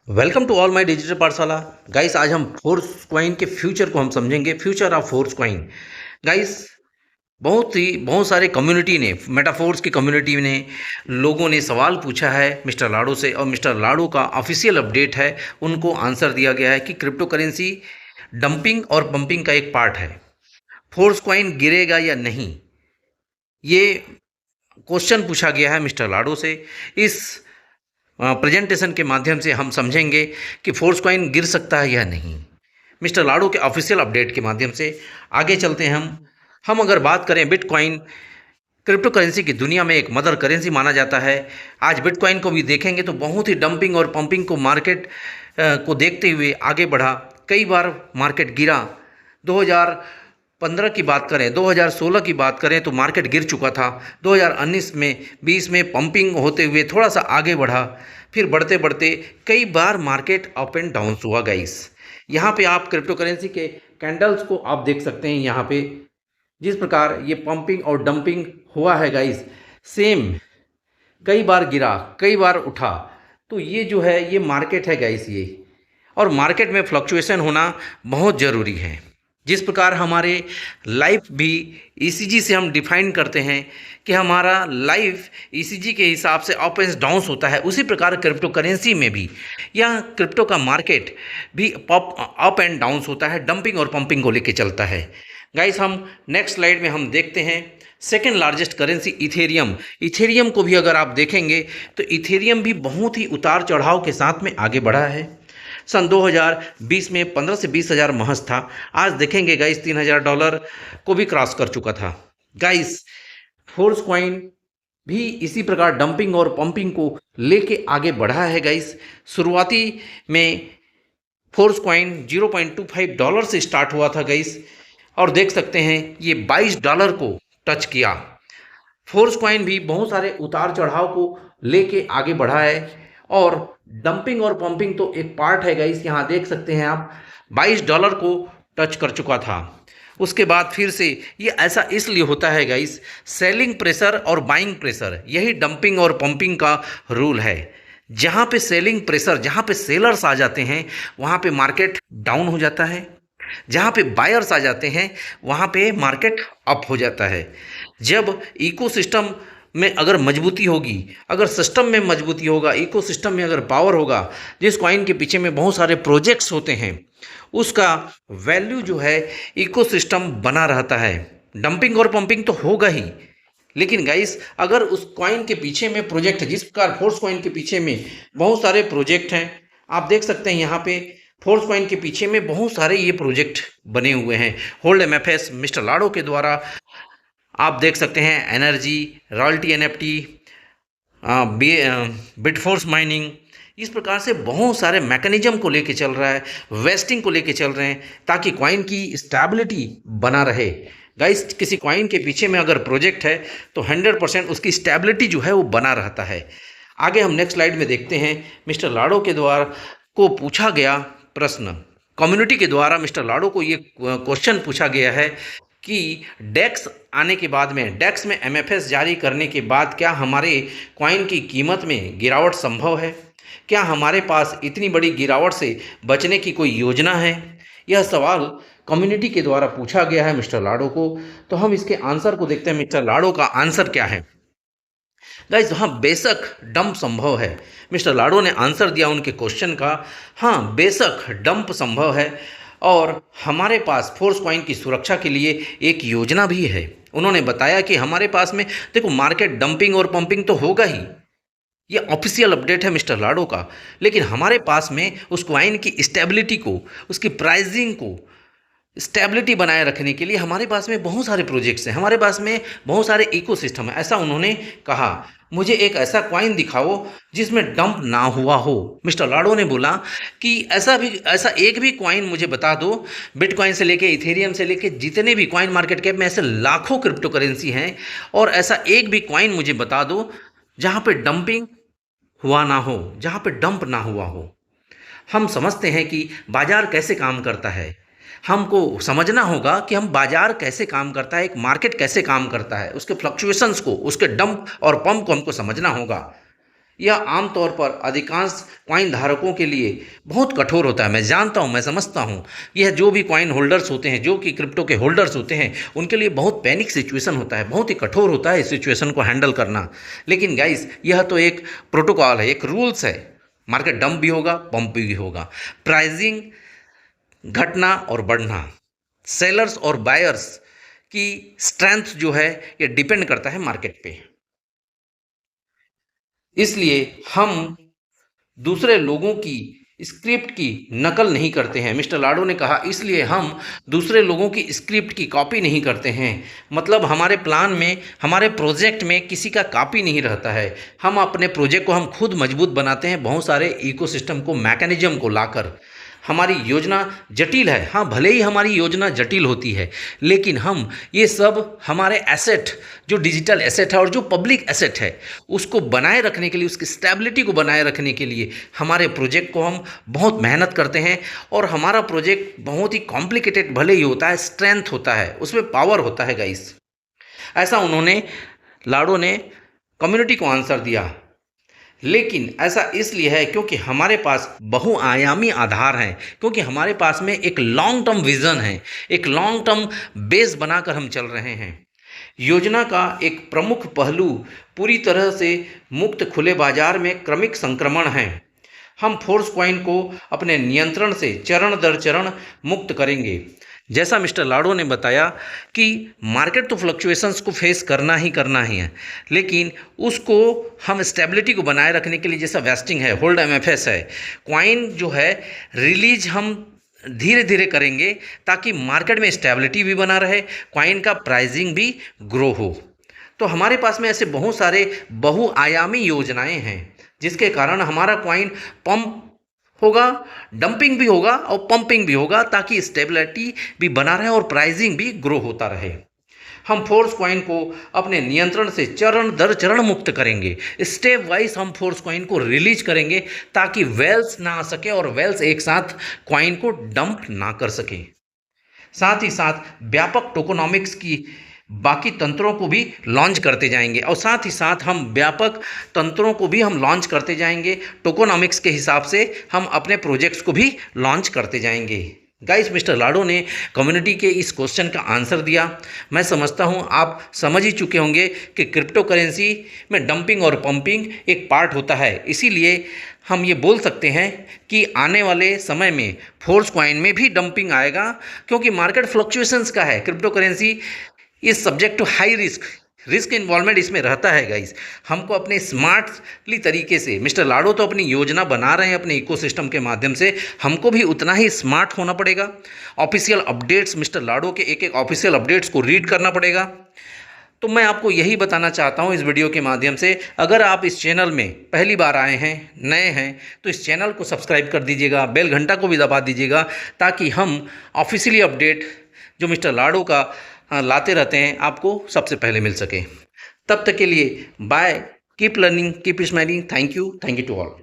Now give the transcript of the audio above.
Welcome to all my digital Pathshala. Guys, आज हम Force Coin के फ्यूचर को हम समझेंगे, future of Force Coin. Guys, बहुत सारे कम्युनिटी ने, मेटाफोर्स की कम्युनिटी ने, लोगों ने सवाल पूछा है मिस्टर लाड़ो से, और मिस्टर लाड़ो का ऑफिशियल अपडेट है, उनको आंसर दिया गया है कि क्रिप्टो करेंसी डंपिंग और पंपिंग का एक पार्ट है। फोर्स कॉइन गिरेगा या नहीं, ये क्वेश्चन पूछा गया है मिस्टर लाड़ो से। इस प्रेजेंटेशन के माध्यम से हम समझेंगे कि फोर्स कॉइन गिर सकता है या नहीं, मिस्टर लाड़ो के ऑफिशियल अपडेट के माध्यम से। आगे चलते हैं हम अगर बात करें, बिटकॉइन क्रिप्टो करेंसी की दुनिया में एक मदर करेंसी माना जाता है। आज बिटकॉइन को भी देखेंगे तो बहुत ही डंपिंग और पंपिंग को मार्केट को देखते हुए आगे बढ़ा। कई बार मार्केट गिरा। 2015 की बात करें, 2016 की बात करें तो मार्केट गिर चुका था। 2019 में 20 में पंपिंग होते हुए थोड़ा सा आगे बढ़ा, फिर बढ़ते बढ़ते कई बार मार्केट अप एंड डाउन हुआ। गाइस, यहाँ पे आप क्रिप्टो करेंसी के कैंडल्स को आप देख सकते हैं। यहाँ पे जिस प्रकार ये पंपिंग और डंपिंग हुआ है गाइस, सेम कई बार गिरा, कई बार उठा। तो ये जो है ये मार्केट है गाइस, ये और मार्केट में फ्लक्चुएशन होना बहुत ज़रूरी है। जिस प्रकार हमारे लाइफ भी ईसीजी से हम डिफाइन करते हैं कि हमारा लाइफ ईसीजी के हिसाब से अप एंड डाउन्स होता है, उसी प्रकार क्रिप्टो करेंसी में भी या क्रिप्टो का मार्केट भी अप एंड डाउन्स होता है, डंपिंग और पंपिंग को लेके चलता है। गाइस, हम नेक्स्ट स्लाइड में हम देखते हैं second largest currency Ethereum. Ethereum को भी अगर आप देखेंगे तो इथेरियम भी बहुत ही उतार चढ़ाव के साथ में आगे बढ़ा है। सन 2020 में 15 से 20 हज़ार महज था। आज देखेंगे गाइस $3,000 को भी क्रॉस कर चुका था। गाइस, फोर्स कॉइन भी इसी प्रकार डंपिंग और पंपिंग को लेके आगे बढ़ा है। गाइस, शुरुआती में फोर्स कॉइन $0.25 से स्टार्ट हुआ था गाइस, और देख सकते हैं ये $22 को टच किया। फोर्स कॉइन भी बहुत सारे उतार चढ़ाव को लेके आगे बढ़ा है, और डंपिंग और पंपिंग तो एक पार्ट है गाइस। यहाँ देख सकते हैं आप, $22 को टच कर चुका था। उसके बाद फिर से ये ऐसा इसलिए होता है गाइस, सेलिंग प्रेशर और बाइंग प्रेशर, यही डंपिंग और पंपिंग का रूल है। जहाँ पे सेलिंग प्रेशर, जहाँ पे सेलर्स आ जाते हैं वहाँ पे मार्केट डाउन हो जाता है, जहाँ पे बायर्स आ जाते हैं वहाँ पे मार्केट अप हो जाता है। जब इकोसिस्टम में अगर मजबूती होगी, अगर सिस्टम में मजबूती होगा, इकोसिस्टम में अगर पावर होगा, जिस कॉइन के पीछे में बहुत सारे प्रोजेक्ट्स होते हैं, उसका वैल्यू जो है इकोसिस्टम बना रहता है। डंपिंग और पंपिंग तो होगा ही, लेकिन गाइस अगर उस कॉइन के पीछे में प्रोजेक्ट, जिस प्रकार फोर्स कॉइन के पीछे में बहुत सारे प्रोजेक्ट हैं, आप देख सकते हैं यहाँ पे फोर्स कॉइन के पीछे में बहुत सारे ये प्रोजेक्ट बने हुए हैं। होल्ड एमएफएस मिस्टर लाड़ो के द्वारा आप देख सकते हैं, एनर्जी, रॉयल्टी एनएफटी, बिटफोर्स माइनिंग, इस प्रकार से बहुत सारे मैकेनिज्म को लेके चल रहा है, वेस्टिंग को लेके चल रहे हैं, ताकि कॉइन की स्टेबिलिटी बना रहे। गाइस, किसी कॉइन के पीछे में अगर प्रोजेक्ट है तो 100% उसकी स्टेबिलिटी जो है वो बना रहता है। आगे हम नेक्स्ट स्लाइड में देखते हैं, मिस्टर लाड़ो के द्वारा को पूछा गया प्रश्न, कम्युनिटी के द्वारा मिस्टर लाड़ो को ये क्वेश्चन पूछा गया है कि डेक्स आने के बाद में, डेक्स में एमएफएस जारी करने के बाद क्या हमारे कॉइन की कीमत में गिरावट संभव है? क्या हमारे पास इतनी बड़ी गिरावट से बचने की कोई योजना है? यह सवाल कम्युनिटी के द्वारा पूछा गया है मिस्टर लाड़ो को। तो हम इसके आंसर को देखते हैं, मिस्टर लाड़ो का आंसर क्या है। गाइस, हाँ, बेशक डंप संभव है। मिस्टर लाड़ो ने आंसर दिया उनके क्वेश्चन का, हाँ बेशक डंप संभव है, और हमारे पास फोर्स कॉइन की सुरक्षा के लिए एक योजना भी है। उन्होंने बताया कि हमारे पास में देखो, मार्केट डंपिंग और पंपिंग तो होगा ही, ये ऑफिशियल अपडेट है मिस्टर लाड़ो का, लेकिन हमारे पास में उस कॉइन की स्टेबिलिटी को, उसकी प्राइसिंग को स्टेबिलिटी बनाए रखने के लिए हमारे पास में बहुत सारे प्रोजेक्ट्स हैं, हमारे पास में बहुत सारे इकोसिस्टम है, ऐसा उन्होंने कहा। मुझे एक ऐसा कॉइन दिखाओ जिसमें डंप ना हुआ हो। मिस्टर लाड़ो ने बोला कि ऐसा एक भी कॉइन मुझे बता दो, बिटकॉइन से लेके इथेरियम से लेके जितने भी कॉइन मार्केट कैप में ऐसे लाखों क्रिप्टो करेंसी हैं, और ऐसा एक भी कॉइन मुझे बता दो जहाँ पे डंपिंग हुआ ना हो, जहाँ पे डंप ना हुआ हो। हम समझते हैं कि बाजार कैसे काम करता है, हमको समझना होगा कि हम बाजार कैसे काम करता है, एक मार्केट कैसे काम करता है, उसके फ्लक्चुएशंस को, उसके डंप और पंप को हमको समझना होगा। यह आमतौर पर अधिकांश कॉइन धारकों के लिए बहुत कठोर होता है। मैं जानता हूँ, मैं समझता हूँ, यह जो भी कॉइन होल्डर्स होते हैं, जो कि क्रिप्टो के होल्डर्स होते हैं, उनके लिए बहुत पैनिक सिचुएशन होता है, बहुत ही कठोर होता है इस सिचुएशन को हैंडल करना। लेकिन गाइस, यह तो एक प्रोटोकॉल है, एक रूल्स है। मार्केट डंप भी होगा, पंप भी होगा, प्राइजिंग घटना और बढ़ना, सेलर्स और बायर्स की स्ट्रेंथ जो है ये डिपेंड करता है मार्केट पे। इसलिए हम दूसरे लोगों की स्क्रिप्ट की नकल नहीं करते हैं। मिस्टर लाडो ने कहा, इसलिए हम दूसरे लोगों की स्क्रिप्ट की कॉपी नहीं करते हैं। मतलब हमारे प्लान में, हमारे प्रोजेक्ट में किसी का कॉपी नहीं रहता है। हम अपने प्रोजेक्ट को हम खुद मजबूत बनाते हैं, बहुत सारे इकोसिस्टम को, मैकेनिज्म को लाकर। हमारी योजना जटिल है, हाँ, भले ही हमारी योजना जटिल होती है, लेकिन हम ये सब हमारे एसेट, जो डिजिटल एसेट है और जो पब्लिक एसेट है, उसको बनाए रखने के लिए, उसकी स्टेबिलिटी को बनाए रखने के लिए हमारे प्रोजेक्ट को हम बहुत मेहनत करते हैं। और हमारा प्रोजेक्ट बहुत ही कॉम्प्लिकेटेड भले ही होता है, स्ट्रेंथ होता है, उसमें पावर होता है गाइस। ऐसा उन्होंने, लाडो ने कम्युनिटी को आंसर दिया। लेकिन ऐसा इसलिए है क्योंकि हमारे पास बहुआयामी आधार है, क्योंकि हमारे पास में एक लॉन्ग टर्म विजन है, एक लॉन्ग टर्म बेस बनाकर हम चल रहे हैं। योजना का एक प्रमुख पहलू पूरी तरह से मुक्त खुले बाजार में क्रमिक संक्रमण है। हम फोर्स कॉइन को अपने नियंत्रण से चरण दर चरण मुक्त करेंगे। जैसा मिस्टर लाडो ने बताया कि मार्केट तो फ्लक्चुएशंस को फेस करना ही है, लेकिन उसको हम स्टेबिलिटी को बनाए रखने के लिए, जैसा वेस्टिंग है, होल्ड एमएफएस है, कॉइन जो है रिलीज हम धीरे धीरे करेंगे ताकि मार्केट में स्टेबिलिटी भी बना रहे, कॉइन का प्राइसिंग भी ग्रो हो। तो हमारे पास में ऐसे बहुत सारे बहुआयामी योजनाएं हैं जिसके कारण हमारा कॉइन पंप होगा, डंपिंग भी होगा और पंपिंग भी होगा, ताकि स्टेबिलिटी भी बना रहे और प्राइसिंग भी ग्रो होता रहे। हम फोर्स कॉइन को अपने नियंत्रण से चरण दर चरण मुक्त करेंगे। स्टेप वाइज हम फोर्स कॉइन को रिलीज करेंगे ताकि वेल्स ना आ सके और वेल्स एक साथ कॉइन को डंप ना कर सके। साथ ही साथ व्यापक टोकोनॉमिक्स की बाकी तंत्रों को भी लॉन्च करते जाएंगे, और साथ ही साथ हम व्यापक तंत्रों को भी हम लॉन्च करते जाएंगे। टोकोनॉमिक्स के हिसाब से हम अपने प्रोजेक्ट्स को भी लॉन्च करते जाएंगे। गाइस, मिस्टर लाडो ने कम्युनिटी के इस क्वेश्चन का आंसर दिया। मैं समझता हूं आप समझ ही चुके होंगे कि क्रिप्टो करेंसी में डंपिंग और पंपिंग एक पार्ट होता है। इसीलिए हम ये बोल सकते हैं कि आने वाले समय में फोर्स कॉइन में भी डंपिंग आएगा, क्योंकि मार्केट फ्लक्चुएशंस का है। Crypto currency is subject to high risk, risk involvement इसमें रहता है गाइस। हमको अपने स्मार्टली तरीके से, मिस्टर लाडो तो अपनी योजना बना रहे हैं अपने इकोसिस्टम के माध्यम से, हमको भी उतना ही स्मार्ट होना पड़ेगा। ऑफिशियल अपडेट्स, मिस्टर लाडो के एक एक ऑफिशियल अपडेट्स को रीड करना पड़ेगा। तो मैं आपको यही बताना चाहता हूँ इस वीडियो के माध्यम से, अगर आप इस चैनल में पहली बार आए हैं, नए हैं, तो इस चैनल को सब्सक्राइब कर दीजिएगा, बेल घंटा को भी दबा दीजिएगा, ताकि हम ऑफिशियली अपडेट जो मिस्टर लाडो का लाते रहते हैं आपको सबसे पहले मिल सके। तब तक के लिए bye, keep learning, keep smiling. Thank you to all.